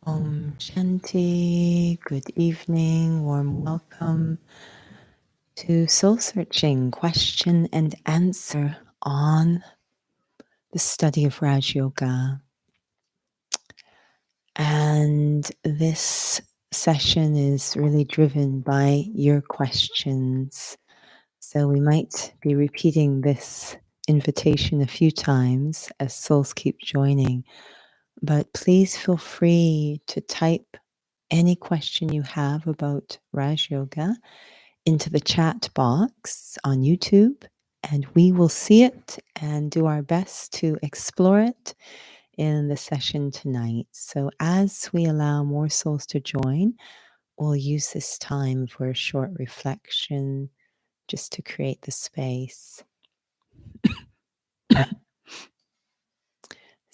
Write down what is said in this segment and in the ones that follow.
Om Shanti, good evening, warm welcome to Soul Searching Question and Answer on the study of Raj Yoga. And this session is really driven by your questions. So we might be repeating this invitation a few times as souls keep joining, but please feel free to type any question you have about Raj Yoga into the chat box on YouTube, and we will see it and do our best to explore it in the session tonight. So as we allow more souls to join, we'll use this time for a short reflection just to create the space.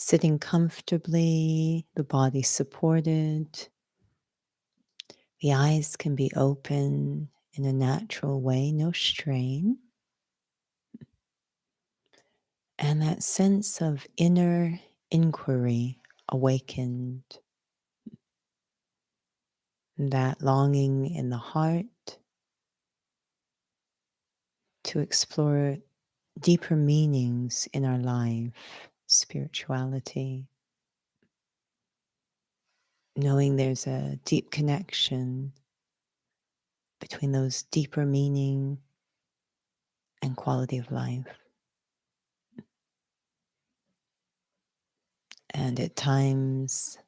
Sitting comfortably, the body supported, the eyes can be open in a natural way, no strain. And that sense of inner inquiry awakened, that longing in the heart to explore deeper meanings in our life, spirituality, knowing there's a deep connection between those deeper meaning and quality of life. And at times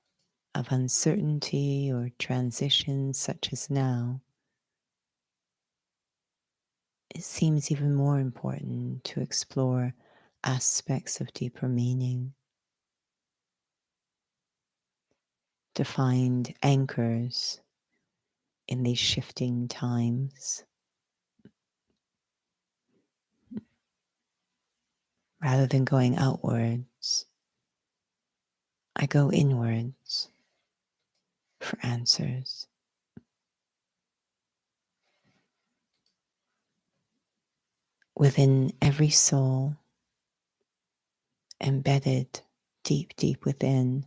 of uncertainty or transition, such as now, it seems even more important to explore aspects of deeper meaning, to find anchors in these shifting times. Rather than going outwards, I go inwards for answers. Within every soul, embedded deep, deep within,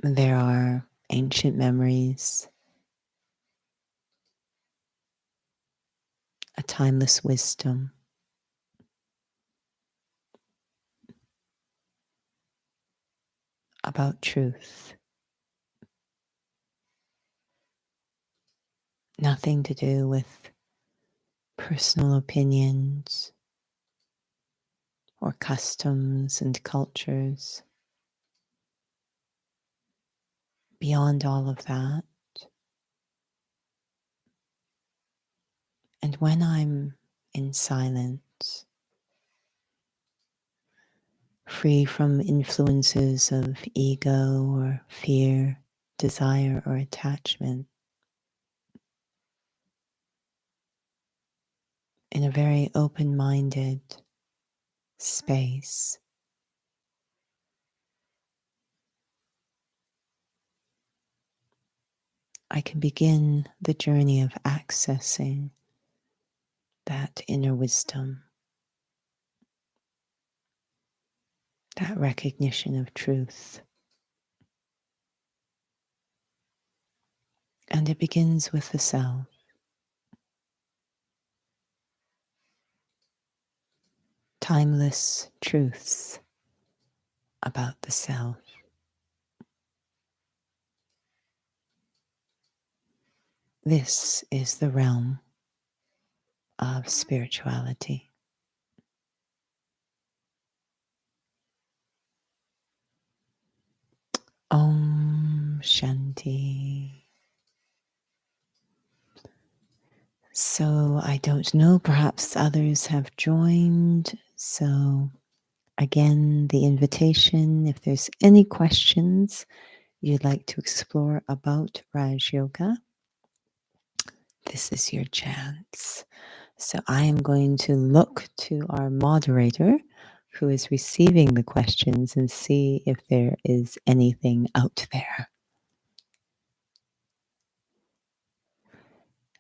there are ancient memories, a timeless wisdom, about truth. Nothing to do with personal opinions or customs and cultures. Beyond all of that, and when I'm in silence, free from influences of ego or fear, desire or attachment, in a very open-minded space, I can begin the journey of accessing that inner wisdom, that recognition of truth. And it begins with the self. Timeless truths about the self. This is the realm of spirituality. Om Shanti. So I don't know, perhaps others have joined. So again, the invitation, if there's any questions you'd like to explore about Raj Yoga, this is your chance. So I am going to look to our moderator who is receiving the questions and see if there is anything out there.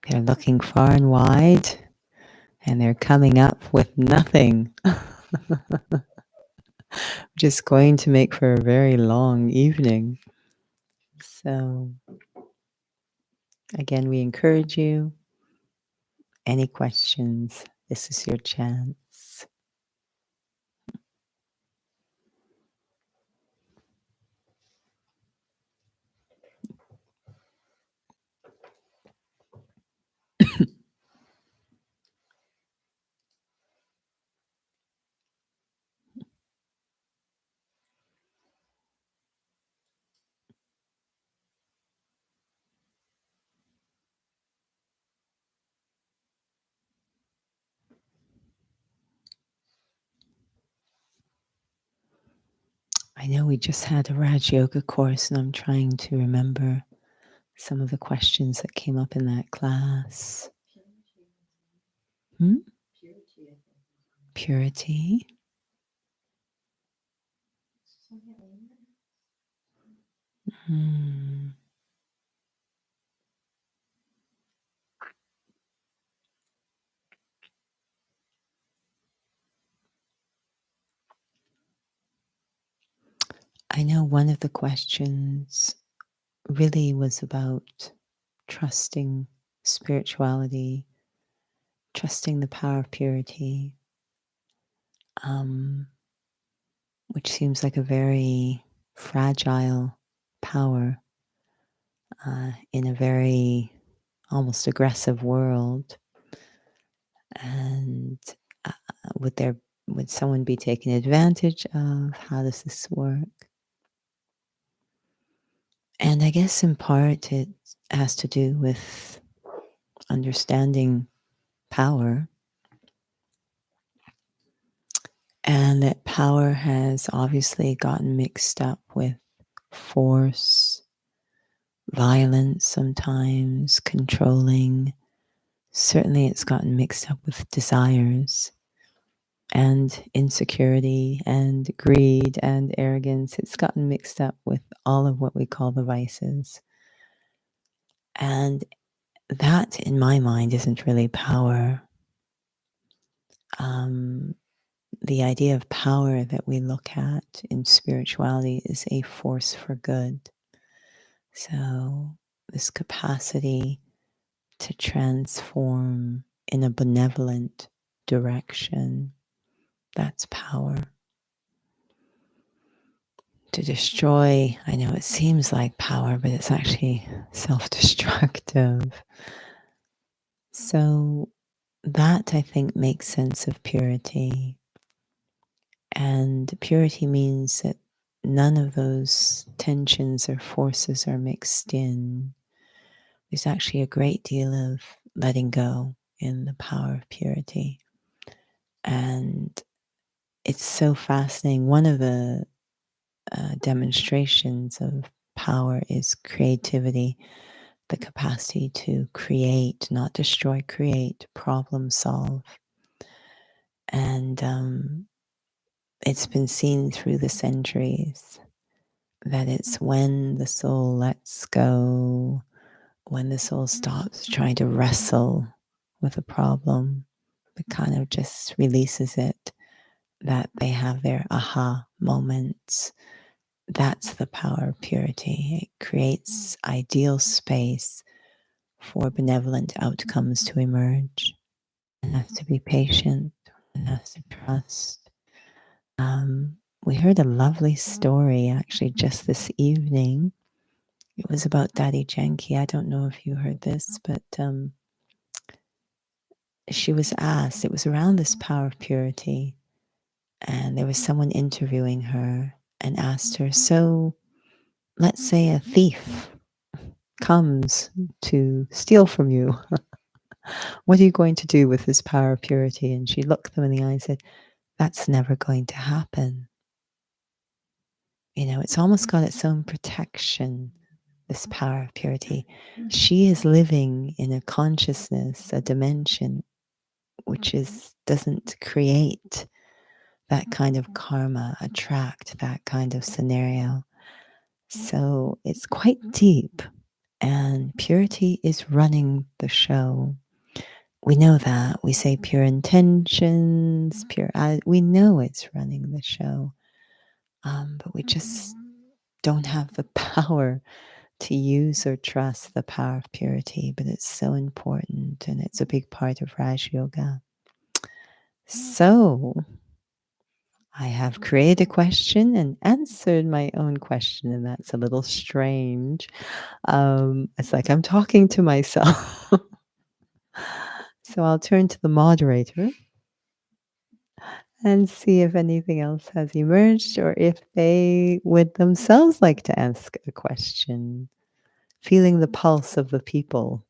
They're looking far and wide and they're coming up with nothing. just going to make for a very long evening. So, again, we encourage you. Any questions? This is your chance. I know we just had a Raj Yoga course, and I'm trying to remember some of the questions that came up in that class. Hmm? Purity. Hmm. I know one of the questions really was about trusting spirituality, trusting the power of purity, um, which seems like a very fragile power in a very almost aggressive world. And uh, would there would someone be taken advantage of? How does this work? And I guess in part it has to do with understanding power, and that power has obviously gotten mixed up with force, violence, sometimes controlling. Certainly, it's gotten mixed up with desires and insecurity and greed and arrogance. It's gotten mixed up with all of what we call the vices. And that, in my mind, isn't really power. Um, the idea of power that we look at in spirituality is a force for good. So, this capacity to transform in a benevolent direction, that's power. To destroy, I know it seems like power, but it's actually self destructive. So, that I think makes sense of purity. And purity means that none of those tensions or forces are mixed in. There's actually a great deal of letting go in the power of purity. And it's so fascinating. One of the demonstrations of power is creativity, the capacity to create, not destroy, create, problem solve. And it's been seen through the centuries that it's when the soul lets go, when the soul stops trying to wrestle with a problem, it kind of just releases it, that they have their aha moments. That's the power of purity. It creates ideal space for benevolent outcomes to emerge. One has to be patient, one has to trust. We heard a lovely story actually just this evening. It was about Daddy Janki. I don't know if you heard this, but she was asked, it was around this power of purity, and there was someone interviewing her and asked her, so let's say a thief comes to steal from you. What are you going to do with this power of purity? And she looked them in the eye and said, that's never going to happen. You know, it's almost got its own protection, this power of purity. She is living in a consciousness, a dimension, which doesn't create that kind of karma, attract that kind of scenario. So it's quite deep, and purity is running the show. We know that. We say pure intentions, we know it's running the show. but we just don't have the power to use or trust the power of purity. But it's so important, and it's a big part of Raj Yoga. So I have created a question and answered my own question, and that's a little strange. It's like I'm talking to myself. So I'll turn to the moderator and see if anything else has emerged or if they would themselves like to ask a question, feeling the pulse of the people.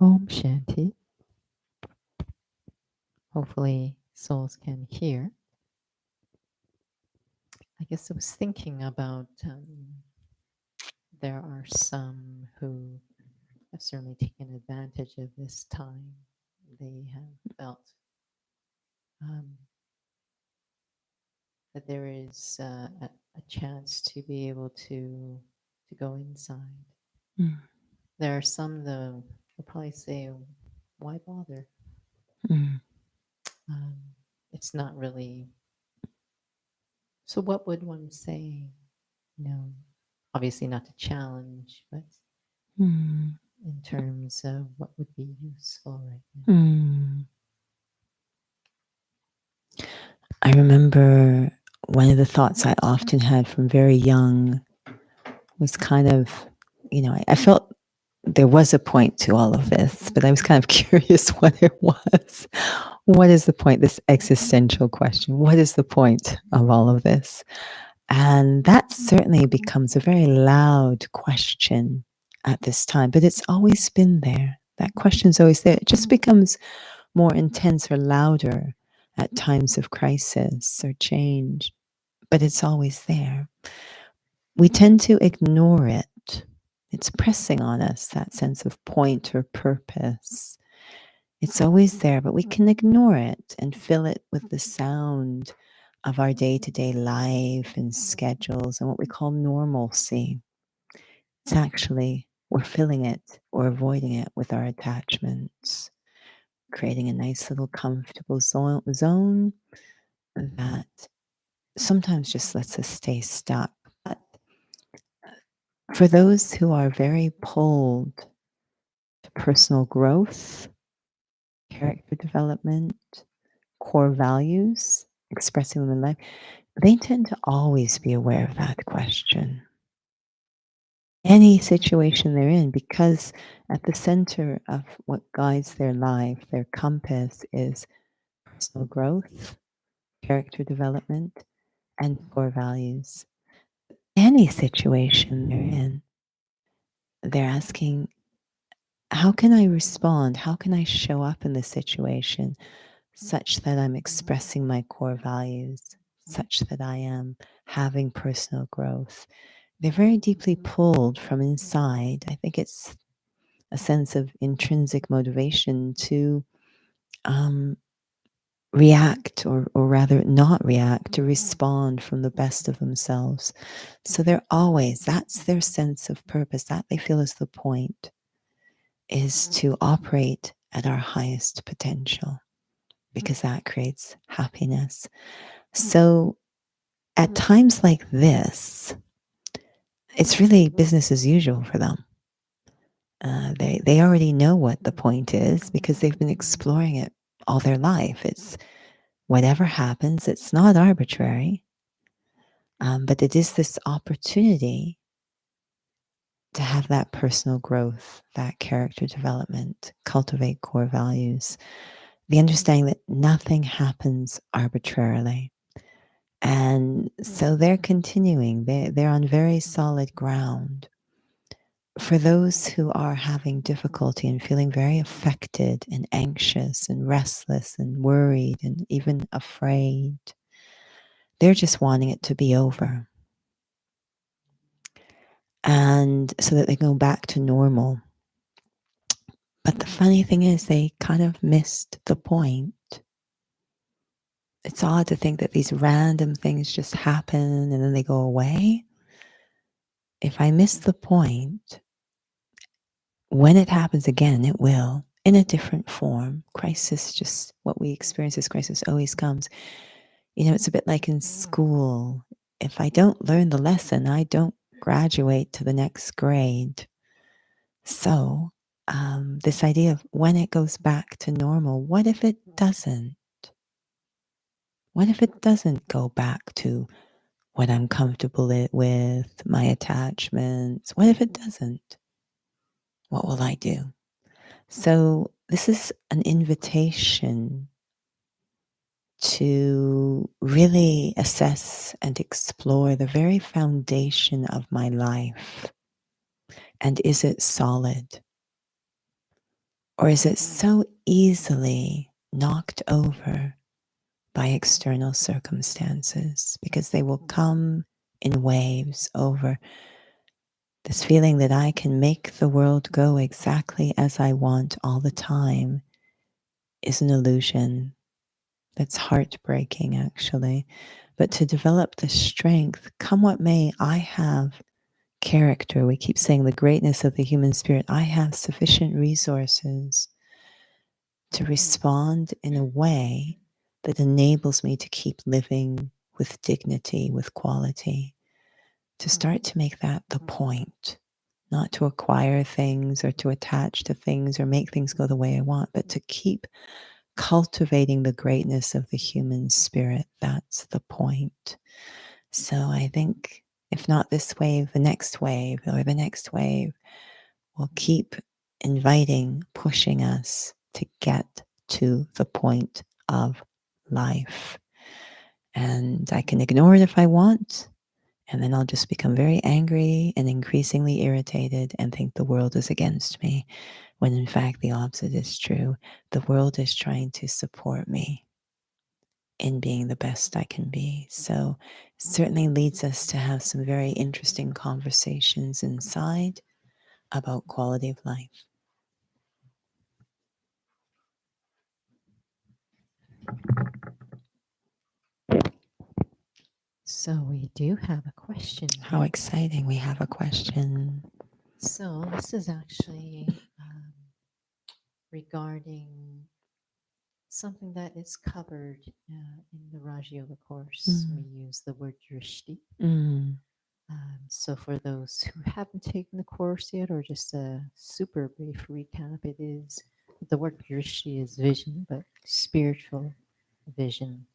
Om Shanti. Hopefully, souls can hear. I guess I was thinking about there are some who have certainly taken advantage of this time. They have felt that there is a chance to be able to go inside. Mm. There are some though will probably say, "Why bother? Mm. It's not really." So, what would one say? No, obviously not to challenge, but Mm. in terms of what would be useful right now. Mm. I remember one of the thoughts I often had from very young was kind of, I felt there was a point to all of this, but I was kind of curious what it was. What is the point? This existential question. What is the point of all of this? And that certainly becomes a very loud question at this time, but it's always been there. That question's always there. It just becomes more intense or louder at times of crisis or change, but it's always there. We tend to ignore it. It's pressing on us, that sense of point or purpose. It's always there, but we can ignore it and fill it with the sound of our day to day life and schedules and what we call normalcy. It's actually, we're filling it or avoiding it with our attachments, creating a nice little comfortable zone that sometimes just lets us stay stuck. But for those who are very pulled to personal growth, character development, core values, expressing them in life, they tend to always be aware of that question. Any situation they're in, because at the center of what guides their life, their compass is personal growth, character development, and core values. Any situation they're in, they're asking, how can I respond? How can I show up in this situation such that I'm expressing my core values, such that I am having personal growth? They're very deeply pulled from inside. I think it's a sense of intrinsic motivation to react, or rather not react, to respond from the best of themselves. So they're always, that's their sense of purpose, that they feel is the point, is to operate at our highest potential, because that creates happiness. So at times like this, it's really business as usual for them. They already know what the point is because they've been exploring it all their life. It's whatever happens, it's not arbitrary, but it is this opportunity to have that personal growth, that character development, cultivate core values, the understanding that nothing happens arbitrarily. And so they're continuing, they're on very solid ground. For those who are having difficulty and feeling very affected and anxious and restless and worried and even afraid, they're just wanting it to be over. And so that they go back to normal. But the funny thing is, they kind of missed the point. It's odd to think that these random things just happen and then they go away. if I miss the point, when it happens again, it will, in a different form. Crisis, just what we experience as crisis, always comes. It's a bit like in school. If I don't learn the lesson, I don't graduate to the next grade. So, this idea of when it goes back to normal, what if it doesn't? What if it doesn't go back to what I'm comfortable with, my attachments? What if it doesn't? What will I do? So, this is an invitation to really assess and explore the very foundation of my life. And is it solid? Or is it so easily knocked over by external circumstances? Because they will come in waves over this feeling that I can make the world go exactly as I want all the time is an illusion. That's heartbreaking, actually. But to develop the strength, come what may, I have character. We keep saying the greatness of the human spirit. I have sufficient resources to respond in a way that enables me to keep living with dignity, with quality, to start to make that the point, not to acquire things or to attach to things or make things go the way I want, but to keep cultivating the greatness of the human spirit. That's the point. So I think if not this wave, the next wave or the next wave will keep inviting, pushing us to get to the point of life. And I can ignore it if I want, and then I'll just become very angry and increasingly irritated and think the world is against me, when in fact the opposite is true. The world is trying to support me in being the best I can be. So it certainly leads us to have some very interesting conversations inside about quality of life. So we do have a question. How exciting. We have a question. So this is actually regarding something that is covered in the Raj Yoga course. We use the word drishti. So for those who haven't taken the course yet, or just a super brief recap, it is the word drishti is vision, but spiritual vision.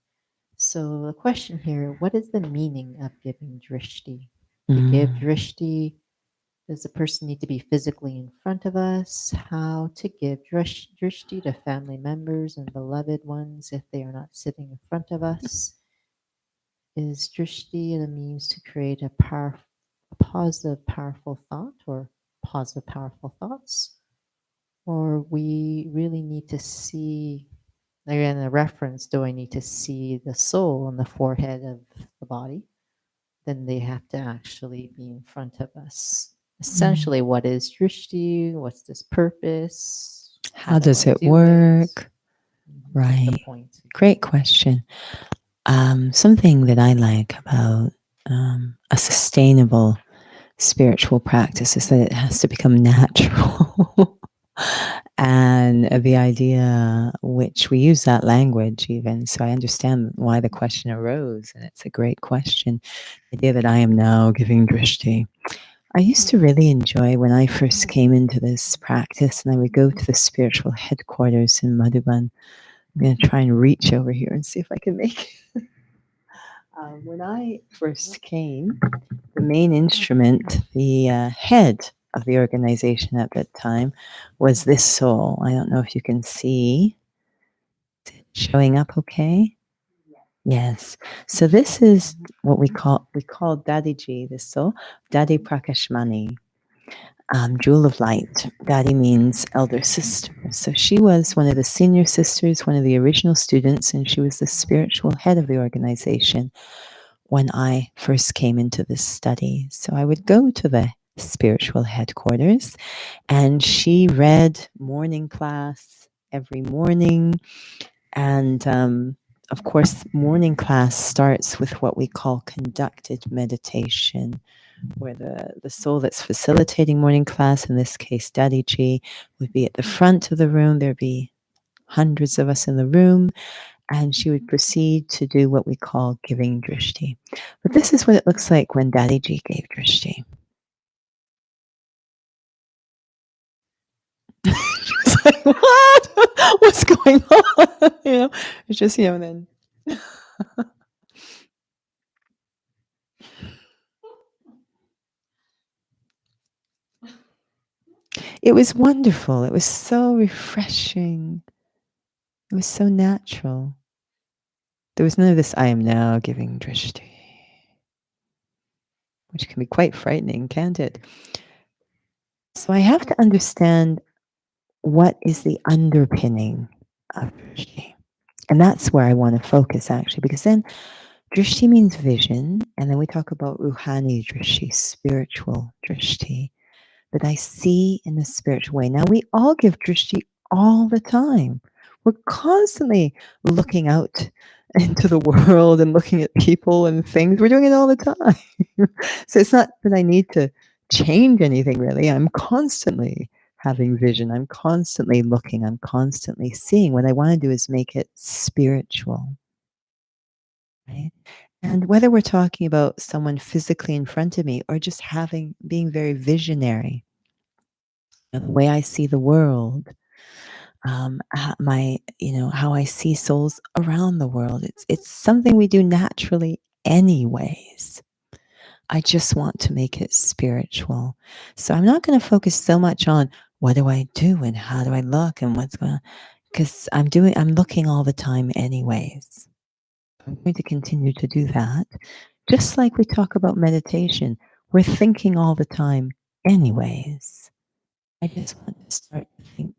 So the question here, what is the meaning of giving drishti? To give drishti, does the person need to be physically in front of us? How to give drishti to family members and beloved ones if they are not sitting in front of us? Is drishti the means to create a positive, powerful thought or positive, powerful thoughts? Or we really need to see, again, a reference, do I need to see the soul on the forehead of the body? Then they have to actually be in front of us. Essentially, what is drishti? What's this purpose? How does it work? Right. The point. Great question. Something that I like about a sustainable spiritual practice is that it has to become natural. And the idea, which we use that language even, so I understand why the question arose, and it's a great question. The idea that I am now giving drishti. I used to really enjoy when I first came into this practice, and I would go to the spiritual headquarters in Madhuban. I'm going to try and reach over here and see if I can make it. When I first came, the main instrument, the head of the organization at that time, was this soul. I don't know if you can see. Is it showing up okay? Yes. So this is what we call Dadiji, this soul, Dadi Prakashmani, jewel of light. Dadi means elder sister. So she was one of the senior sisters, one of the original students, and she was the spiritual head of the organization when I first came into this study. So I would go to the spiritual headquarters, and she read morning class every morning. And of course, morning class starts with what we call conducted meditation, where the soul that's facilitating morning class, in this case, Daddy G, would be at the front of the room. There'd be hundreds of us in the room, and she would proceed to do what we call giving drishti. But this is what it looks like when Daddy G gave drishti. She was like, what? What's going on? It's just, and then. It was wonderful. It was so refreshing. It was so natural. There was none of this, I am now giving drishti, which can be quite frightening, can't it? So I have to understand what is the underpinning of drishti. And that's where I want to focus, actually, because then drishti means vision, and then we talk about ruhani drishti, spiritual drishti, that I see in a spiritual way. Now, we all give drishti all the time. We're constantly looking out into the world and looking at people and things. We're doing it all the time. So it's not that I need to change anything, really. I'm constantly having vision. I'm constantly looking. I'm constantly seeing. What I want to do is make it spiritual. Right? And whether we're talking about someone physically in front of me or just being very visionary, the way I see the world, how I see souls around the world. It's something we do naturally anyways. I just want to make it spiritual. So I'm not going to focus so much on what do I do and how do I look and what's going on, because I'm looking all the time anyways. I'm going to continue to do that. Just like we talk about meditation, we're thinking all the time anyways. I just want to start to think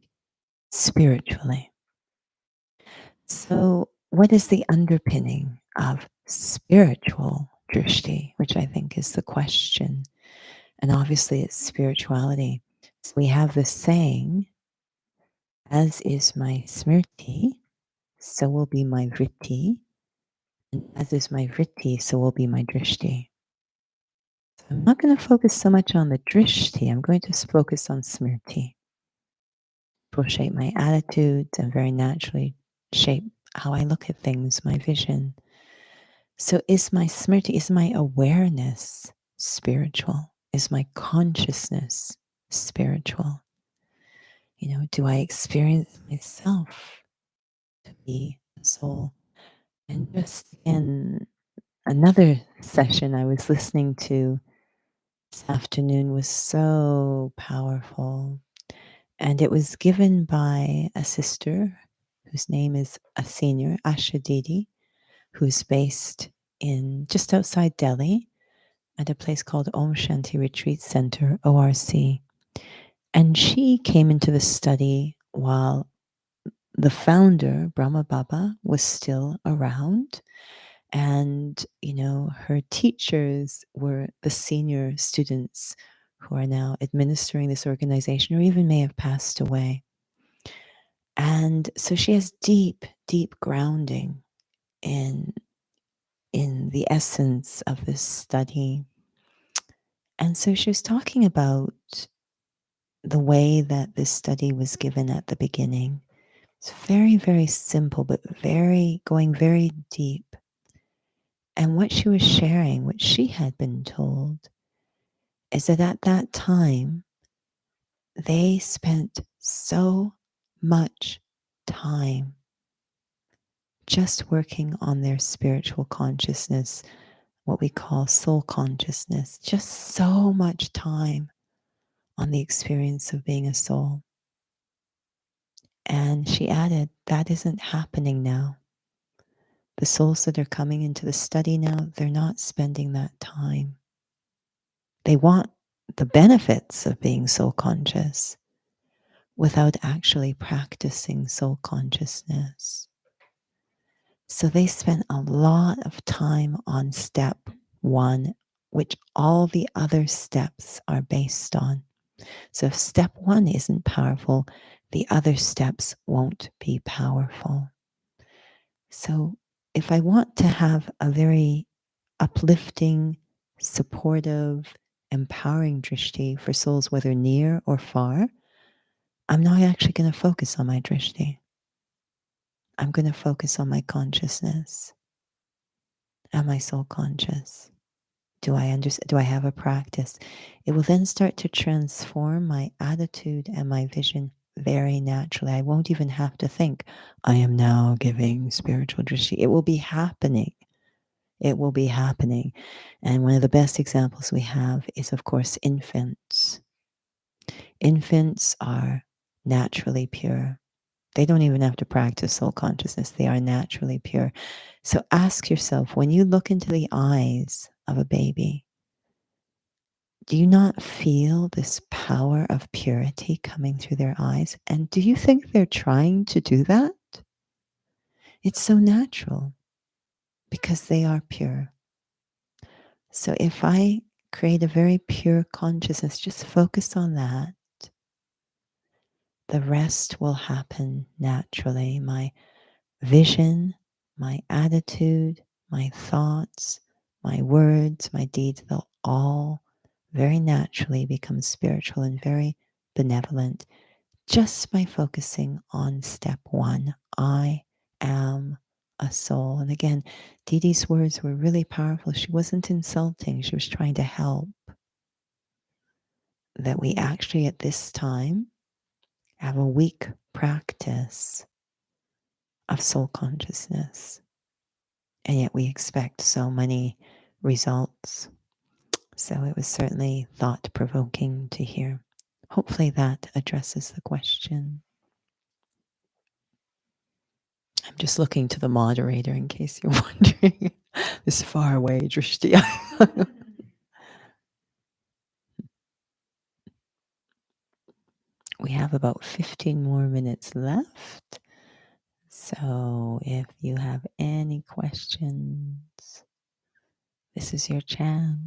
spiritually. So, what is the underpinning of spiritual drishti, which I think is the question? And obviously, it's spirituality. So we have this saying, as is my smriti, so will be my vritti. And as is my vritti, so will be my drishti. So I'm not going to focus so much on the drishti. I'm going to focus on smriti. It will shape my attitudes and very naturally shape how I look at things, my vision. So is my smriti, is my awareness spiritual? Is my consciousness spiritual? Do I experience myself to be a soul? And just in another session I was listening to this afternoon was so powerful. And it was given by a sister whose name is a senior, Asha Didi, who's based in just outside Delhi at a place called Om Shanti Retreat Center, ORC. And she came into the study while the founder, Brahma Baba, was still around. And, her teachers were the senior students who are now administering this organization or even may have passed away. And so she has deep, deep grounding in the essence of this study. And so she was talking about the way that this study was given at the beginning. It's very, very simple, but going very deep. And what she was sharing, what she had been told, is that at that time, they spent so much time just working on their spiritual consciousness, what we call soul consciousness, just so much time on the experience of being a soul. And she added, that isn't happening now. The souls that are coming into the study now, they're not spending that time. They want the benefits of being soul conscious without actually practicing soul consciousness. So they spent a lot of time on step 1, which all the other steps are based on. So if step 1 isn't powerful, the other steps won't be powerful. So if I want to have a very uplifting, supportive, empowering drishti for souls, whether near or far, I'm not actually going to focus on my drishti. I'm going to focus on my consciousness. Am I soul conscious? Do I understand? Do I have a practice? It will then start to transform my attitude and my vision very naturally. I won't even have to think, I am now giving spiritual drishti. It will be happening. It will be happening. And one of the best examples we have is, of course, infants. Infants are naturally pure. They don't even have to practice soul consciousness. They are naturally pure. So ask yourself, when you look into the eyes of a baby, do you not feel this power of purity coming through their eyes? And do you think they're trying to do that? It's so natural because they are pure. So if I create a very pure consciousness, just focus on that, the rest will happen naturally. My vision, my attitude, my thoughts, my words, my deeds, they'll all very naturally become spiritual and very benevolent just by focusing on step one. I am a soul. And again, Dee Dee's words were really powerful. She wasn't insulting, she was trying to help. That we actually at this time have a weak practice of soul consciousness. And yet we expect so many results. So it was certainly thought provoking to hear. Hopefully that addresses the question. I'm just looking to the moderator in case you're wondering. This far away, Drishti. We have about 15 more minutes left. So if you have any questions, this is your chance.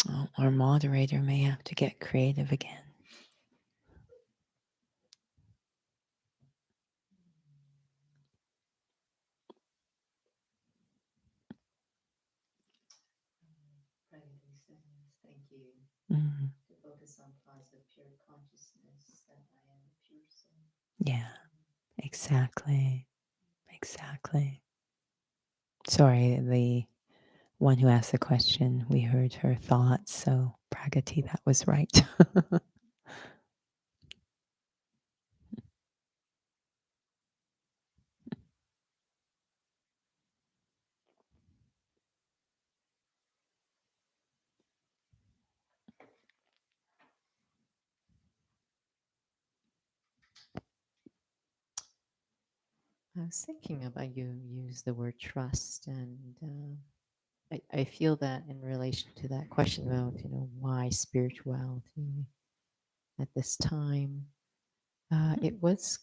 Oh, our moderator may have to get creative again. Thank you. Mm-hmm. To focus on positive, pure consciousness that I am a pure soul. Yeah, exactly. Exactly. Sorry, the one who asked the question, we heard her thoughts. So, Pragati, that was right. I was thinking about you use the word trust, and I feel that in relation to that question about why spirituality at this time, it was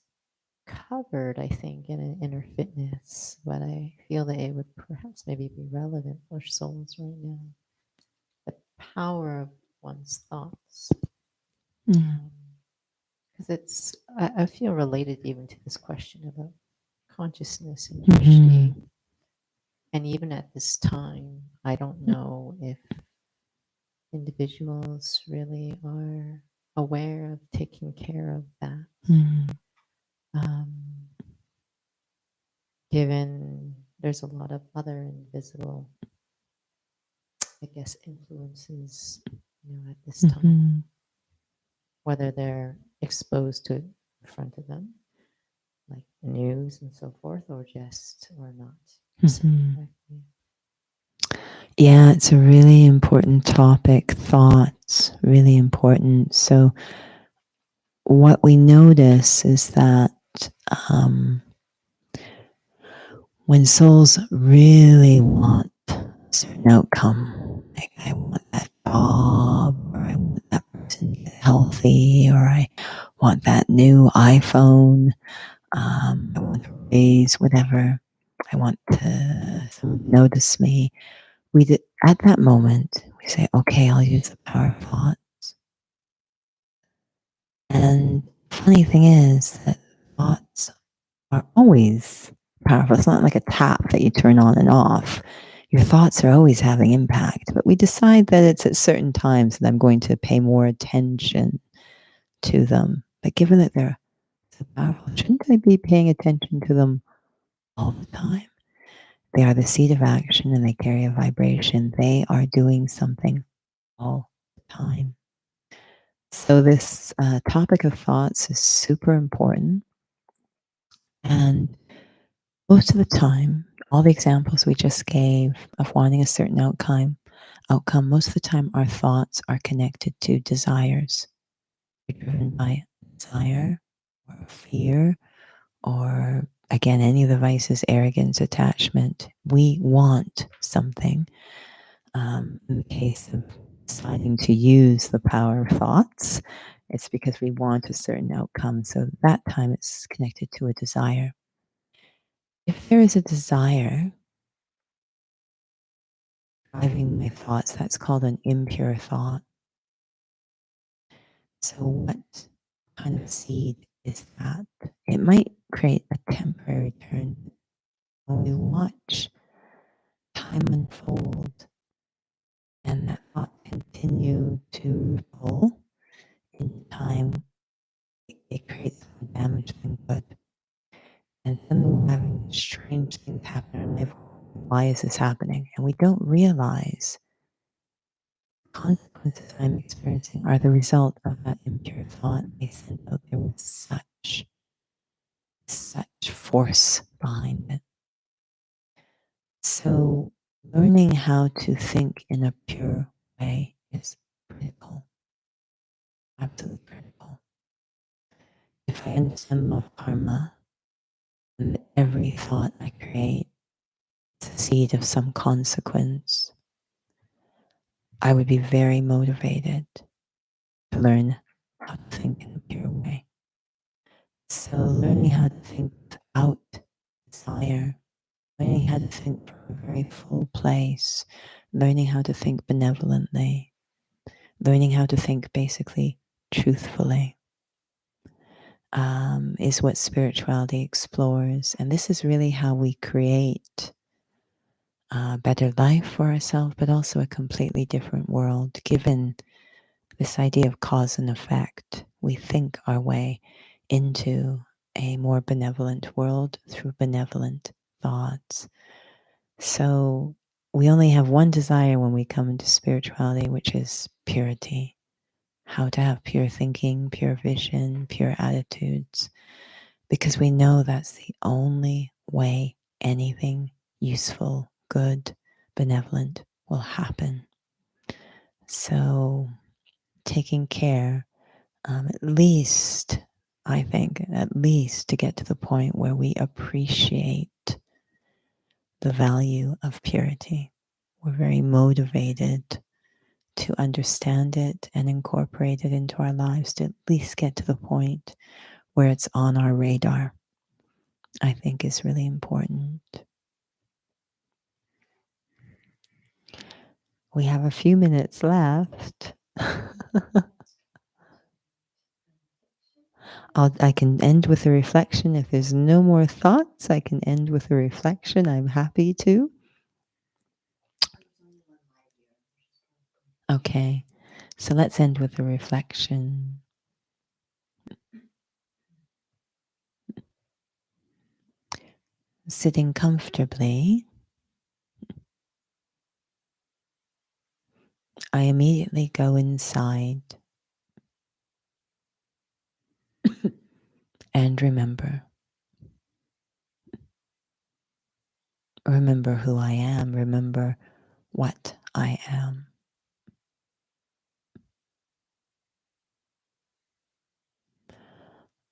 covered, I think, in an inner fitness, but I feel that it would perhaps maybe be relevant for souls right now. The power of one's thoughts. Because it's, I feel related even to this question about consciousness and drishti. And even at this time, I don't know if individuals really are aware of taking care of that. Given there's a lot of other invisible, I guess, influences, at this time, whether they're exposed to it in front of them, like the news and so forth, or not. Yeah, it's a really important topic. Thoughts, really important. So, what we notice is that when souls really want a certain outcome, like I want that job, or I want that person to get healthy, or I want that new iPhone, I want to raise whatever, I want to someone to notice me. at that moment, we say, okay, I'll use the power of thoughts. And funny thing is that thoughts are always powerful. It's not like a tap that you turn on and off. Your thoughts are always having impact, but we decide that it's at certain times that I'm going to pay more attention to them. But given that they're so powerful, shouldn't I be paying attention to them all the time? They are the seed of action and they carry a vibration. They are doing something all the time. So, this topic of thoughts is super important. And most of the time, all the examples we just gave of wanting a certain outcome, most of the time our thoughts are connected to desires. We're driven by desire or fear or, again, any of the vices, arrogance, attachment. We want something. In the case of deciding to use the power of thoughts, it's because we want a certain outcome. So that time it's connected to a desire. If there is a desire driving my thoughts, that's called an impure thought. So, what kind of seed is that? It might create a temporary turn. When we watch time unfold and that thought continue to ripple in time, it creates more damage than good. And then we're having strange things happen in life. Why is this happening? And we don't realize consequences I'm experiencing are the result of that impure thought I sent out there with such force behind it. So learning how to think in a pure way is critical, absolutely critical. If I understand love karma and that every thought I create is a seed of some consequence, I would be very motivated to learn how to think in a pure way. So learning how to think without desire, learning how to think from a very full place, learning how to think benevolently, learning how to think basically truthfully, is what spirituality explores. And this is really how we create a better life for ourselves, but also a completely different world, given this idea of cause and effect. We think our way into a more benevolent world through benevolent thoughts. So we only have one desire when we come into spirituality, which is purity. How to have pure thinking, pure vision, pure attitudes, because we know that's the only way anything useful, good, benevolent will happen. So taking care, at least, I think, at least to get to the point where we appreciate the value of purity. We're very motivated to understand it and incorporate it into our lives, to at least get to the point where it's on our radar, I think is really important. We have a few minutes left. I can end with a reflection. If there's no more thoughts, I can end with a reflection. I'm happy to. Okay, so let's end with a reflection. Sitting comfortably, I immediately go inside and remember. Remember who I am. Remember what I am.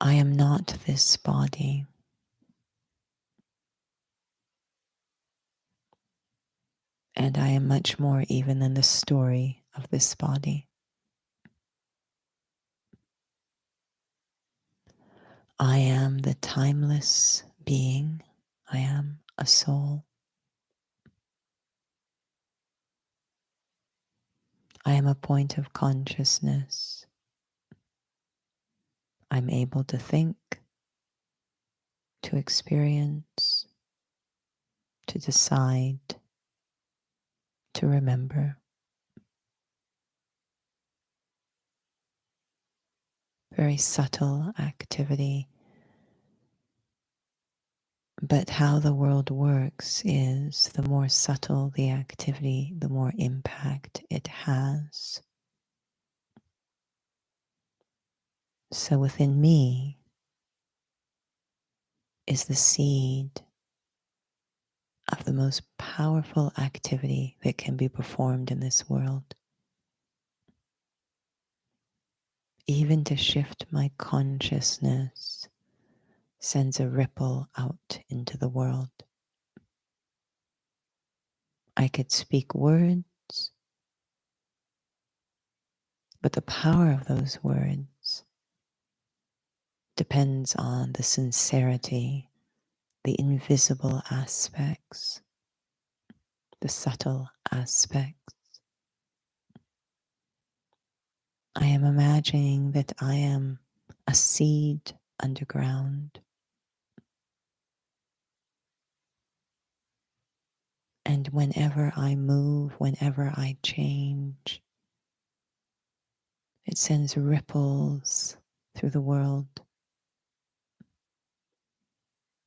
I am not this body. And I am much more even than the story of this body. I am the timeless being. I am a soul. I am a point of consciousness. I'm able to think, to experience, to decide, to remember. Very subtle activity. But how the world works is the more subtle the activity, the more impact it has. So within me is the seed of the most powerful activity that can be performed in this world. Even to shift my consciousness sends a ripple out into the world. I could speak words, but the power of those words depends on the sincerity, the invisible aspects, the subtle aspects. I am imagining that I am a seed underground, and whenever I move, whenever I change, it sends ripples through the world,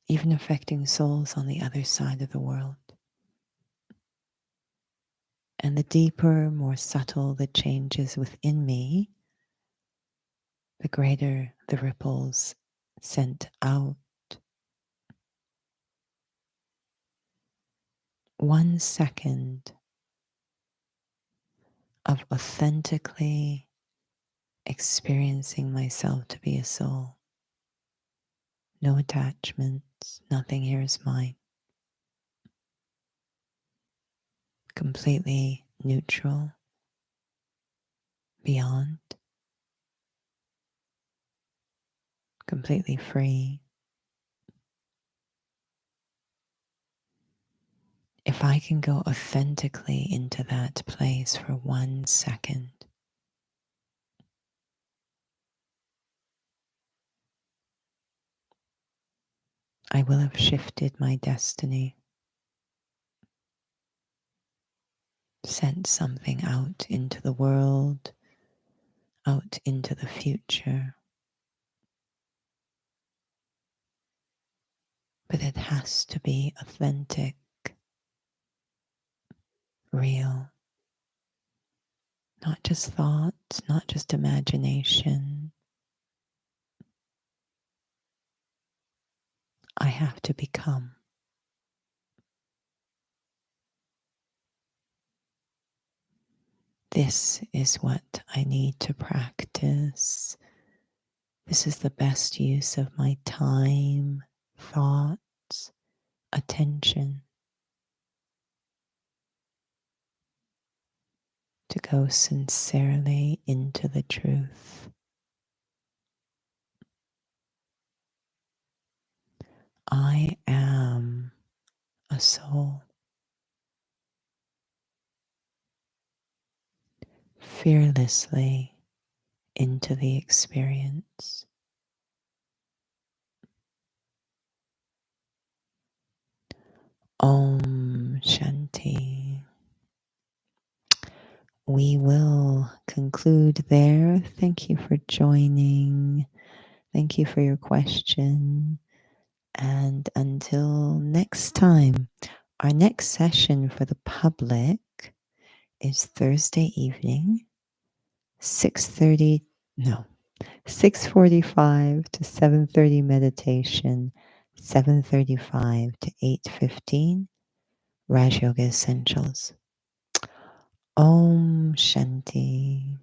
even affecting souls on the other side of the world. And the deeper, more subtle the changes within me, the greater the ripples sent out. 1 second of authentically experiencing myself to be a soul. No attachments, nothing here is mine. Completely neutral, beyond, completely free. If I can go authentically into that place for 1 second, I will have shifted my destiny, sent something out into the world, out into the future. But it has to be authentic, real, not just thoughts, not just imagination. I have to become. This is what I need to practice. This is the best use of my time, thoughts, attention, to go sincerely into the truth. I am a soul, fearlessly into the experience. Om Shanti. We will conclude there. Thank you for joining. Thank you for your question. And until next time, our next session for the public is Thursday evening, 6:45 to 7:30 meditation, 7:35 to 8:15 Raj Yoga Essentials. Om Shanti.